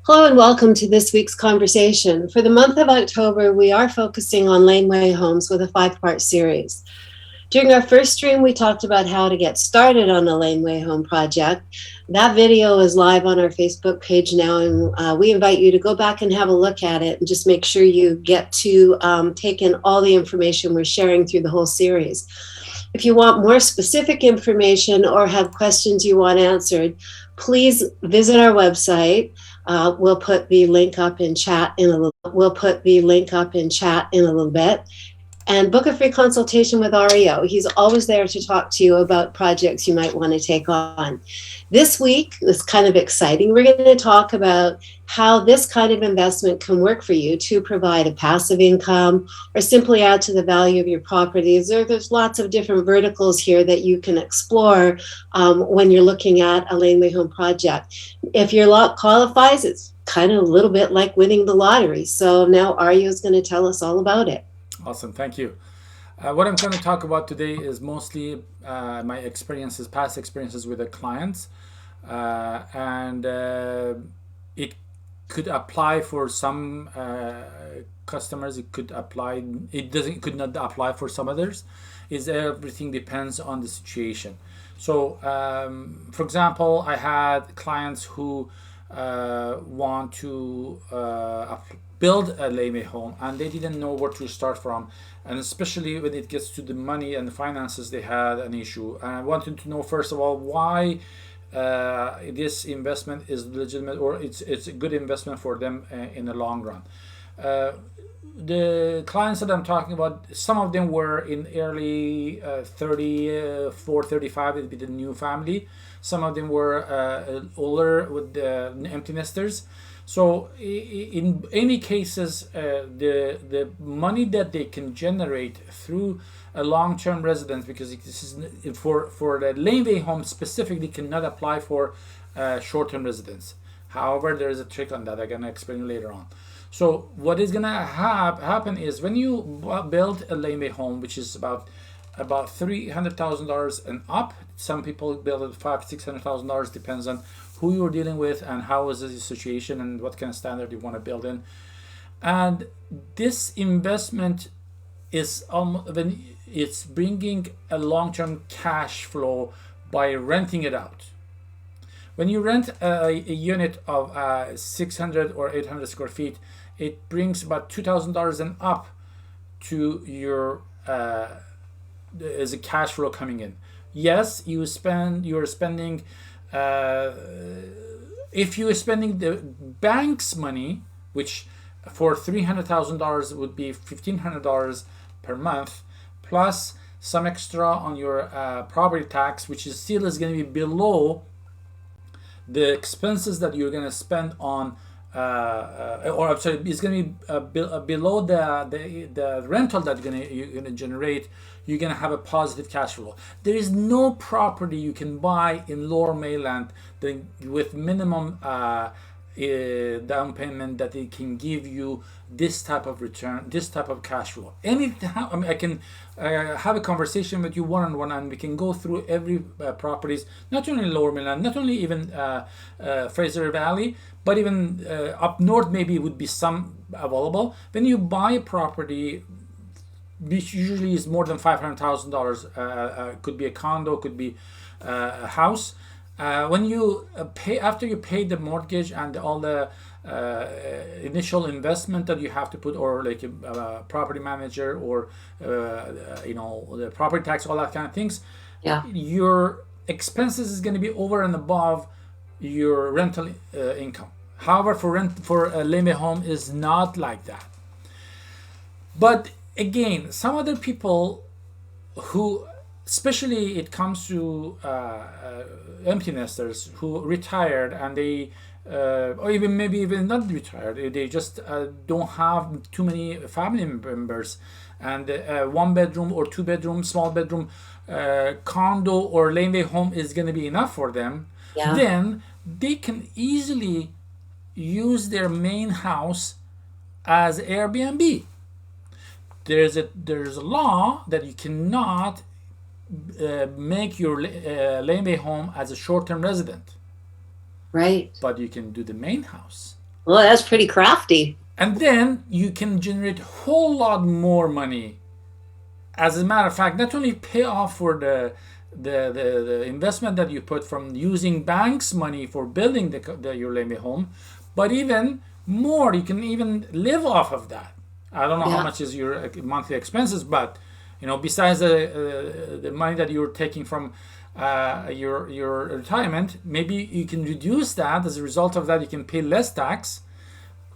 Hello and welcome to this week's conversation. For the month of October, we are focusing on Laneway homes with a five-part series. During our first stream, we talked about how to get started on a Laneway home project. That video is live on our Facebook page now, and we invite you to go back and have a look at it and just make sure you get to take in all the information we're sharing through the whole series. If you want more specific information or have questions you want answered, please visit our website. We'll put the link up in chat in a little bit. And book a free consultation with REO. He's always there to talk to you about projects you might want to take on. This week is kind of exciting. We're going to talk about how this kind of investment can work for you to provide a passive income or simply add to the value of your properties. There's lots of different verticals here that you can explore when you're looking at a laneway home project. If your lot qualifies, it's kind of a little bit like winning the lottery. So now REO is going to tell us all about it. Awesome, thank you. What I'm going to talk about today is mostly my experiences, past experiences with the clients, and it could apply for some customers. It could apply. It doesn't. Could not apply for some others. Is everything depends on the situation. So, for example, I had clients who want to build a laneway home and they didn't know where to start from, and especially when it gets to the money and the finances, they had an issue. And I wanted to know, first of all, why this investment is legitimate, or it's a good investment for them in the long run. The clients that I'm talking about, some of them were in early 34, 35 with the new family. Some of them were older with empty nesters. So in any cases, the money that they can generate through a long-term residence, because this is for the laneway home specifically, cannot apply for short-term residence. However, there is a trick on that I'm gonna explain later on. So what is gonna happen is when you build a laneway home, which is about $300,000 and up. Some people build it $500,000-$600,000, depends on who you're dealing with and how is the situation and what kind of standard you want to build in. And this investment is when it's bringing a long-term cash flow by renting it out. When you rent a unit of 600 or 800 square feet, it brings about $2,000 and up to your as a cash flow coming in. Yes, you're spending if you are spending the bank's money, which for $300,000 would be $1,500 per month, plus some extra on your property tax, which is still is going to be below the expenses that you're going to spend on or I'm sorry, it's going to be below the rental that you're going to generate. You're going to have a positive cash flow. There is no property you can buy in Lower Mainland with minimum down payment that it can give you this type of return, this type of cash flow. Anytime, I can have a conversation with you one-on-one, and we can go through every properties, not only in Lower Mainland, not only even Fraser Valley, but even up north maybe would be some available. When you buy a property, which usually is more than $500,000, could be a condo, could be a house. When you pay, after you pay the mortgage and all the initial investment that you have to put, or like a property manager, or the property tax, all that kind of things, your expenses is going to be over and above your rental income. However, for a laneway home is not like that. But again, some other people who, especially it comes to empty nesters who retired and they, or even maybe even not retired, they just don't have too many family members, and one bedroom or two bedroom, small bedroom condo or laneway home is going to be enough for them. Then they can easily use their main house as Airbnb. There's a law that you cannot make your laneway home as a short-term resident. Right. But you can do the main house Well, that's pretty crafty. And then you can generate a whole lot more money. As a matter of fact, not only pay off for the investment that you put from using banks' money for building your Laneway home, but even more, you can even live off of that. I don't know how Yeah. much is your monthly expenses, but besides the money that you're taking from your retirement, maybe you can reduce that. As a result of that, you can pay less tax.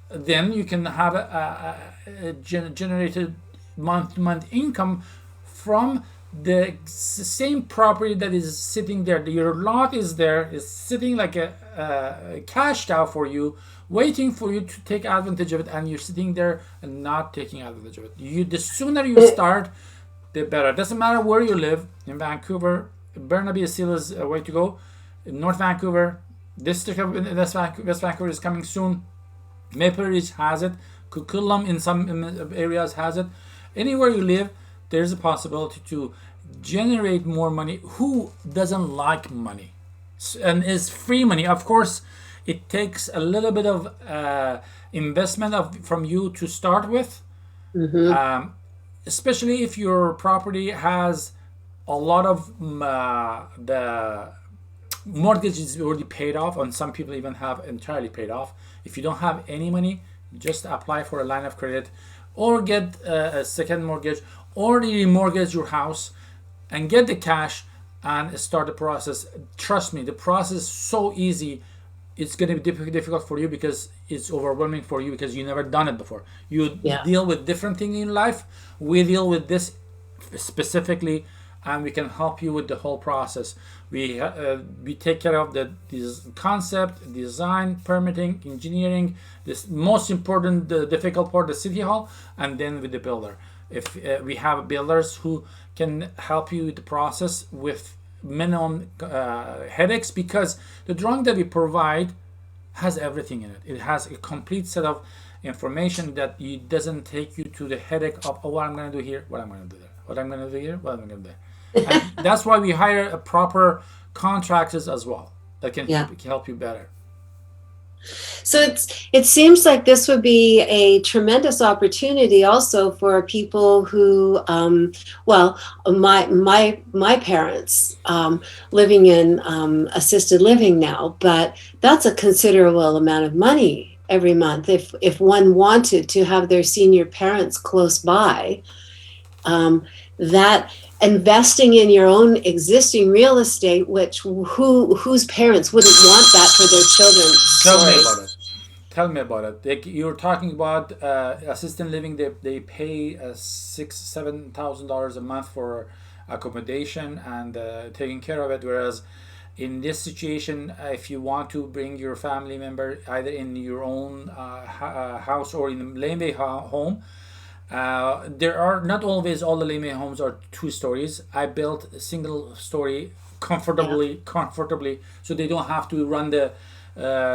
Then you can have a generated month-to-month income from the same property that is sitting there. Your lot is there, is sitting like a cash cow for you, waiting for you to take advantage of it, and you're sitting there and not taking advantage of it. The sooner you start, the better. It doesn't matter where you live in Vancouver. Burnaby is still is a way to go. In North Vancouver, District of West Vancouver is coming soon. Maple Ridge has it. Coquitlam in some areas has it. Anywhere you live, there's a possibility to generate more money. Who doesn't like money? And is free money. Of course, it takes a little bit of investment from you to start with, especially if your property has a lot of the mortgage is already paid off, and some people even have entirely paid off. If you don't have any money, just apply for a line of credit or get a second mortgage or remortgage your house and get the cash and start the process. Trust me, the process is so easy. It's going to be difficult for you because it's overwhelming for you because you never done it before. You Yeah. deal with different things in life. We deal with this specifically, and we can help you with the whole process. We take care of this concept, design, permitting, engineering. This most important, the difficult part, the city hall, and then with the builder. If we have builders who can help you with the process with minimum headaches, because the drawing that we provide has everything in it. It has a complete set of information that it doesn't take you to the headache of, oh, what I'm going to do here, what I'm going to do there, what I'm going to do here, what I'm going to do there. And that's why we hire a proper contractors as well that can Yeah. help you better. So it seems like this would be a tremendous opportunity also for people who, well, my parents living in assisted living now, but that's a considerable amount of money every month. If one wanted to have their senior parents close by, that investing in your own existing real estate, which whose parents wouldn't want that for their children? Tell me Sorry. about it. Tell me about it. You're talking about assistant living. They pay $6,000-7,000 a month for accommodation and taking care of it. Whereas in this situation, if you want to bring your family member either in your own house or in a Laneway home, there are not always all the Laneway homes are 2 stories. I built a single story comfortably, so they don't have to run the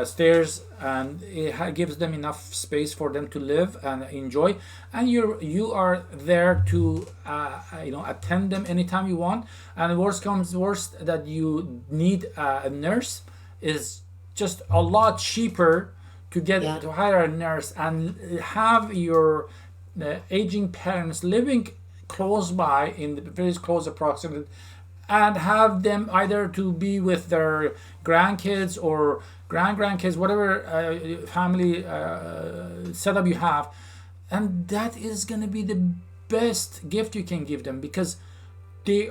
stairs, and it gives them enough space for them to live and enjoy. And you are there to attend them anytime you want. And worst comes worst, that you need a nurse, is just a lot cheaper to get Yeah. to hire a nurse and have your aging parents living close by in the very close proximity, and have them either to be with their grandkids or grandkids, whatever family setup you have. And that is going to be the best gift you can give them, because they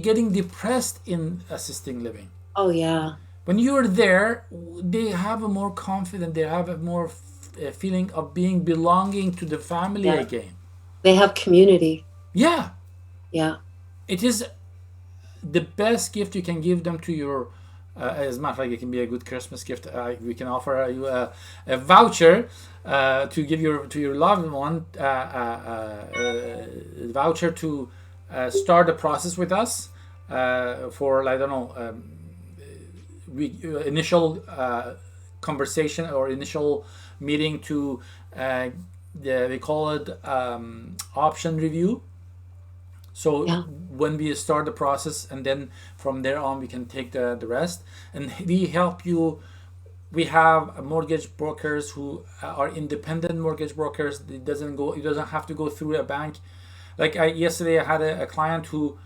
getting depressed in assisting living. Oh yeah. When you're there, they have a more confident, they have a more feeling of being belonging to the family Yeah. again. They have community. Yeah, Yeah. it is the best gift you can give them to your. As a matter of fact, it can be a good Christmas gift. We can offer you a voucher to give to your loved one, a voucher to start the process with us for, I don't know, initial conversation or initial meeting to we call it option review. So Yeah. when we start the process, and then from there on we can take the rest, and we help you we have mortgage brokers who are independent mortgage brokers. It doesn't have to go through a bank. Like yesterday, I had a client who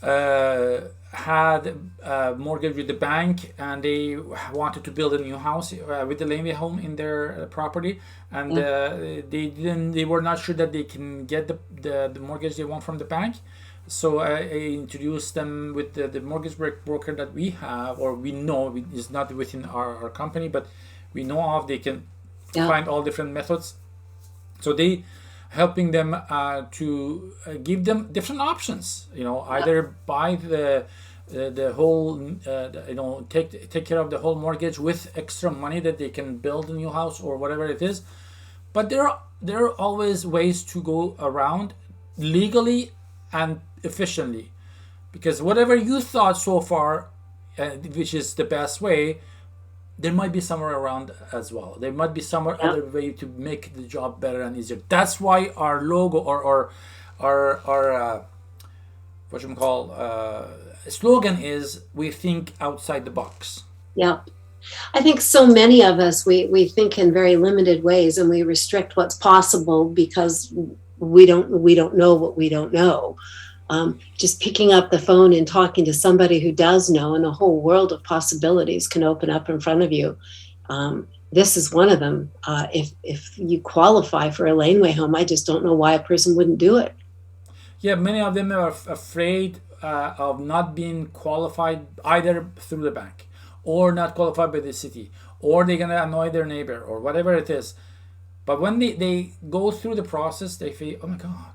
had a mortgage with the bank, and they wanted to build a new house with the Laneway home in their property, and Yeah. they were not sure that they can get the mortgage they want from the bank. So I introduced them with the mortgage broker that we have, or we know is not within our company, but we know of. They can Yeah. find all different methods. So they helping them to give them different options. Either buy the whole, take care of the whole mortgage with extra money that they can build a new house or whatever it is. But there are always ways to go around legally and efficiently, because whatever you thought so far, which is the best way, there might be somewhere around as well. There might be somewhere Yeah. other way to make the job better and easier. That's why our logo or our what you call slogan is, we think outside the box. Yeah. I think so many of us, we think in very limited ways, and we restrict what's possible because we don't know what we don't know. Just picking up the phone and talking to somebody who does know, and a whole world of possibilities can open up in front of you. This is one of them. If you qualify for a laneway home, I just don't know why a person wouldn't do it. Yeah, many of them are afraid of not being qualified either through the bank or not qualified by the city, or they're gonna annoy their neighbor or whatever it is. But when they go through the process, they feel, oh my God,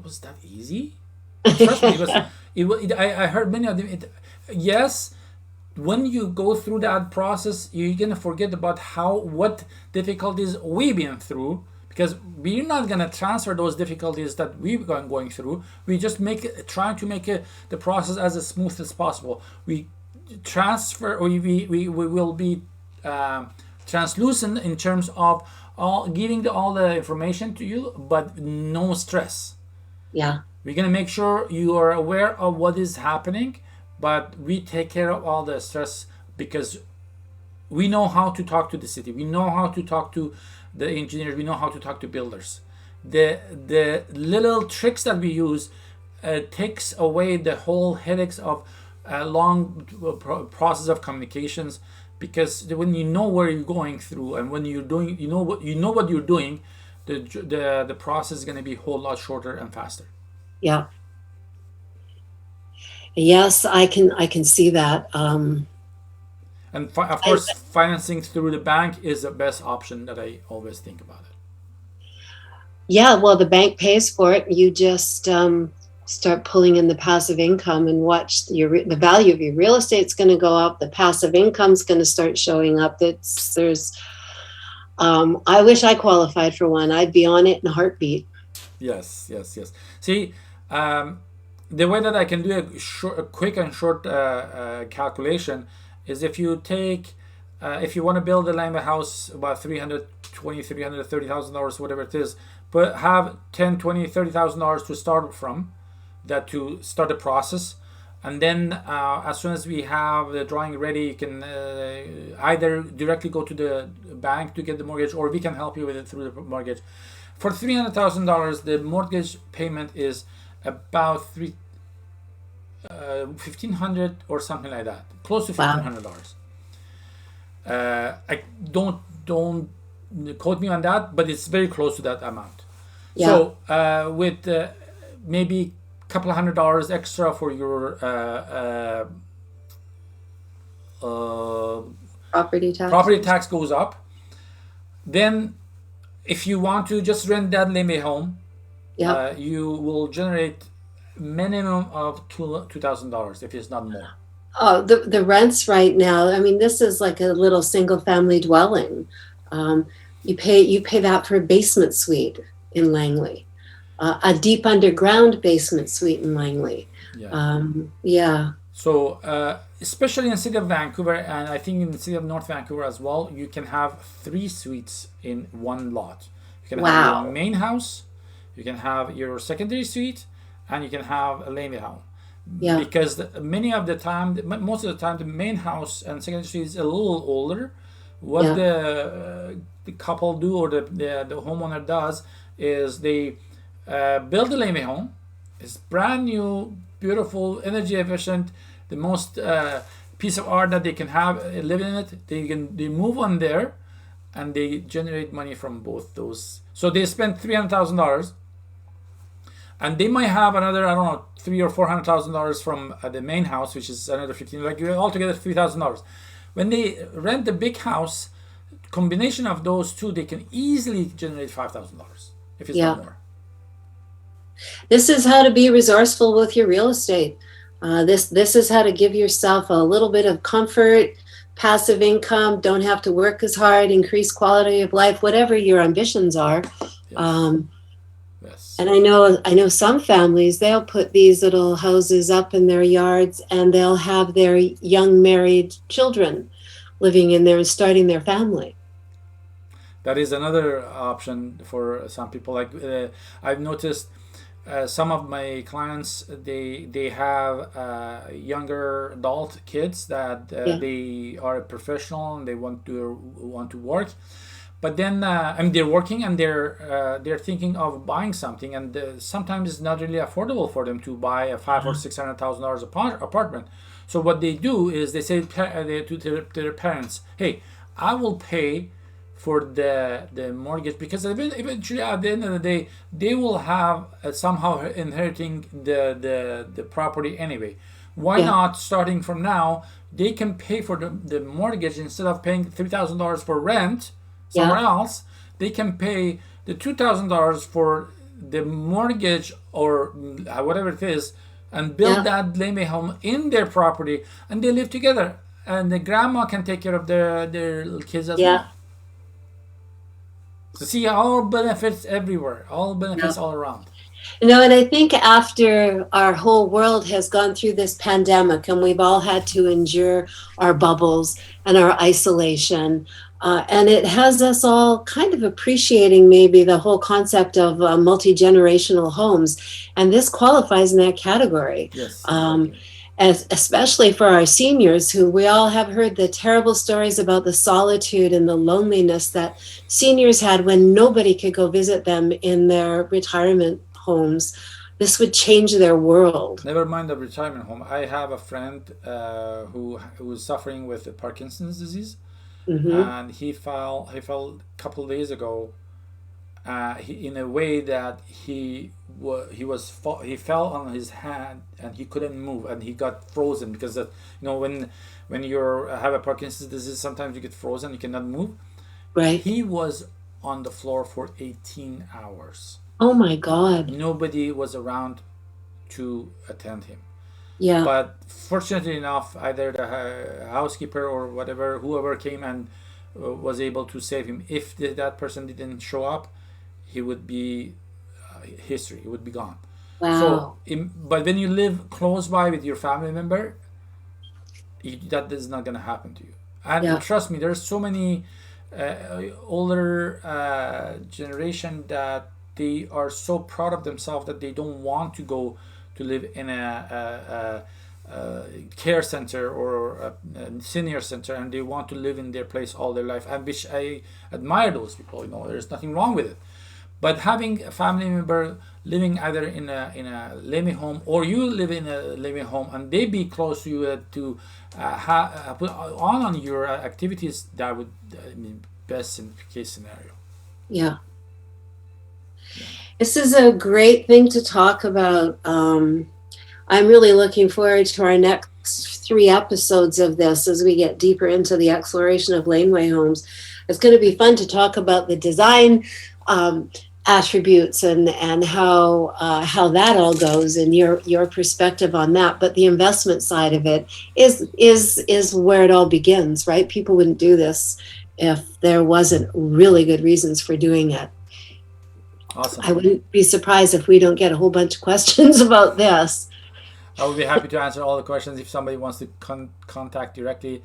was that easy? Trust me, I heard many of them. Yes, when you go through that process, you're gonna forget about what difficulties we've been through, because we're not gonna transfer those difficulties that we've been going through. We just trying to make the process as smooth as possible. We transfer, or we will be translucent in terms of giving all the information to you, but no stress. Yeah. We're gonna make sure you are aware of what is happening, but we take care of all the stress because we know how to talk to the city. We know how to talk to the engineers. We know how to talk to builders. The little tricks that we use takes away the whole headaches of a long process of communications. Because when you know where you're going through, and when you're doing, what you're doing, the process is going to be a whole lot shorter and faster. Yeah. Yes, I can see that. And of course, financing through the bank is the best option that I always think about it. Yeah, well, the bank pays for it. You just start pulling in the passive income and watch the value of your real estate's going to go up. The passive income's going to start showing up. I wish I qualified for one. I'd be on it in a heartbeat. Yes, yes, yes. See, the way that I can do a quick and short calculation is, if you take, if you want to build a Laneway house about $330,000, whatever it is, but have $10, $20, $30,000 to start from, that to start the process. And then as soon as we have the drawing ready, you can either directly go to the bank to get the mortgage, or we can help you with it through the mortgage. For $300,000, the mortgage payment is about 1,500 or something like that, close to $1,500. I don't quote me on that, but it's very close to that amount. Yeah. So with maybe couple of $100 extra for your property tax goes up. Then if you want to just rent that Laneway home, you will generate minimum of $2,000 if it's not more. Oh, the rents right now, I mean, this is like a little single family dwelling. You pay that for a basement suite in Langley. A deep underground basement suite in Langley. Yeah. So especially in the city of Vancouver, and I think in the city of North Vancouver as well, you can have 3 suites in one lot. You can have your main house, you can have your secondary suite, and you can have a Laneway home. Yeah. Because most of the time, the main house and secondary suite is a little older, What Yeah. the couple do, or the homeowner does, is they build a Laneway home. It's brand new, beautiful, energy efficient, the most piece of art that they can have living in it. They move on there, and they generate money from both those. So they spend $300,000, and they might have another, I don't know, three or $400,000 from the main house, which is another 15, like altogether $3,000. When they rent the big house, combination of those two, they can easily generate $5,000 if it's Yeah. not more. This is how to be resourceful with your real estate. This is how to give yourself a little bit of comfort, passive income, don't have to work as hard, increase quality of life, whatever your ambitions are. Yes. Yes. And I know some families, they'll put these little houses up in their yards, and they'll have their young married children living in there and starting their family. That is another option for some people. Like I've noticed some of my clients, they have younger adult kids that Yeah. they are professional and they want to work, but then I mean they're working and they're thinking of buying something, and sometimes it's not really affordable for them to buy a five or $600,000 apartment. So what they do is they say to their parents, "Hey, I will pay for the mortgage, because eventually at the end of the day they will have somehow inheriting the property anyway. Why Yeah. not, starting from now, they can pay for the mortgage instead of paying $3,000 for rent somewhere Yeah. else. They can pay the $2,000 for the mortgage, or whatever it is, and build Yeah. that Laneway home in their property, and they live together, and the grandma can take care of their little kids as Yeah. well." So see, all benefits everywhere, all benefits Yeah. all around. And I think after our whole world has gone through this pandemic and we've all had to endure our bubbles and our isolation, and it has us all kind of appreciating maybe the whole concept of multi-generational homes. And this qualifies in that category. Yes, Um, exactly. especially for our seniors, who we all have heard the terrible stories about the solitude and the loneliness that seniors had when nobody could go visit them in their retirement homes. This would change their world. Never mind the retirement home. I have a friend who was suffering with Parkinson's disease, Mm-hmm. and he fell a couple of days ago. In a way that he fell on his hand and he couldn't move, and he got frozen, because that, when you have a Parkinson's disease, sometimes you get frozen, you cannot move. Right. He was on the floor for 18 hours. Oh my God. Nobody was around to attend him. Yeah. But fortunately enough, either the housekeeper or whatever, whoever came and was able to save him. If that person didn't show up, he would be history. He would be gone. Wow. So, but when you live close by with your family member, that is not going to happen to you. And Yeah. trust me, there's so many older generation that they are so proud of themselves that they don't want to go to live in a care center or a senior center, and they want to live in their place all their life, and which I admire those people. There's nothing wrong with it. But having a family member living either in a Laneway home, or you live in a Laneway home, and they be close to you to put on your activities, that would best in case scenario. Yeah. This is a great thing to talk about. I'm really looking forward to our next 3 episodes of this as we get deeper into the exploration of Laneway homes. It's going to be fun to talk about the design attributes and how that all goes, and your perspective on that. But the investment side of it is where it all begins, right? People wouldn't do this if there wasn't really good reasons for doing it. Awesome. I wouldn't be surprised if we don't get a whole bunch of questions about this. I would be happy to answer all the questions if somebody wants to contact directly,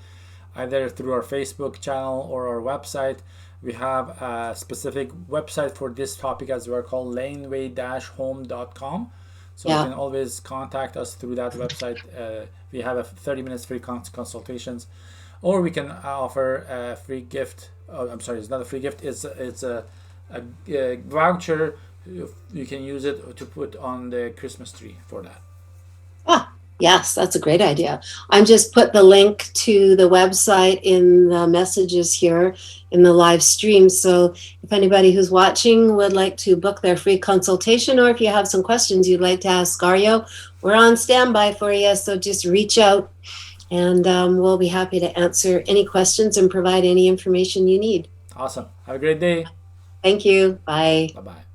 either through our Facebook channel or our website. We have a specific website for this topic as well, called laneway-home.com. So Yeah. you can always contact us through that website. We have a 30 minutes free consultations. or we can offer a free gift. Oh, I'm sorry, it's not a free gift. It's a voucher. You can use it to put on the Christmas tree for that. Ah, yes, that's a great idea. I'm just put the link to the website in the messages here in the live stream. So if anybody who's watching would like to book their free consultation, or if you have some questions you'd like to ask Scario, we're on standby for you. So just reach out and we'll be happy to answer any questions and provide any information you need. Awesome. Have a great day. Thank you. Bye. Bye bye.